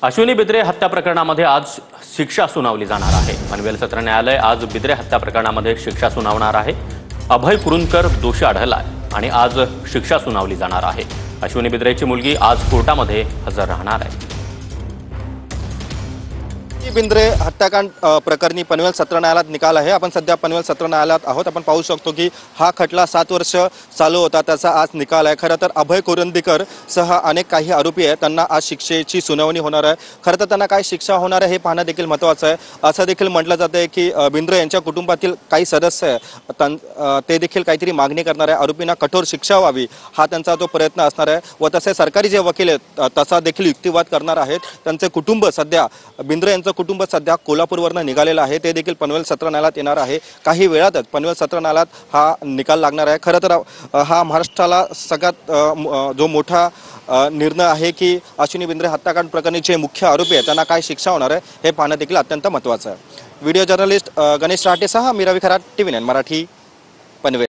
अश्विनी बिद्रे हत्या प्रकरणामध्ये आज शिक्षा सुनावली जाणार आहे। पनवेल सत्र न्यायालय आज बिद्रे हत्या प्रकरणामध्ये शिक्षा सुनावणार आहे। अभय कुरुंदकर दोषी आढळलाय आणि आज शिक्षा सुनावली जाणार आहे। अश्विनी बिद्रेची मुलगी आज कोर्टामध्ये हजर राहणार आहे। बिद्रे हत्याकांड प्रकरणी पनवेल सत्र न्यायालयात निकाल आहे। आपण सध्या पनवेल सत्र न्यायालयात आहोत। आपण पाहू शकतो की हा खटला 7 वर्ष चालू होता, त्याचा आज निकाल आहे। खरं तर अभय कुरुंदकर सह अनेक काही आरोपी आहेत, त्यांना आज शिक्षेची सुनावणी होणार आहे। खरं तर त्यांना काय शिक्षा होणार आहे हे पाहणं देखील महत्त्वाचं आहे। असं देखील म्हटलं जातं की बिद्रे यांच्या कुटुंबातील काही सदस्य ते देखील काहीतरी मागणी करणार आहे। आरोपींना कठोर शिक्षा व्हावी हा त्यांचा तो प्रयत्न असणार आहे व तसे सरकारी जे वकील आहेत तसा देखील युक्तिवाद करणार आहेत। त्यांचे कुटुंब सध्या बिद्रे यांचं कुटुंब सध्या कोल्हापूरवरून निघालेलं आहे, ते देखील पनवेल सत्र न्यायालयात येणार आहे। काही वेळातच पनवेल सत्र न्यायालयात हा निकाल लागणार आहे। खरं तर हा महाराष्ट्राला सगळ्यात जो मोठा निर्णय आहे की अश्विनी बिद्रे हत्याकांड प्रकरणी जे मुख्य आरोपी आहेत त्यांना काय शिक्षा होणार आहे हे पाहणं देखील अत्यंत महत्त्वाचं आहे। व्हिडिओ जर्नलिस्ट गणेश राटेसह मी रवी खरात, TV9 मराठी, पनवेल।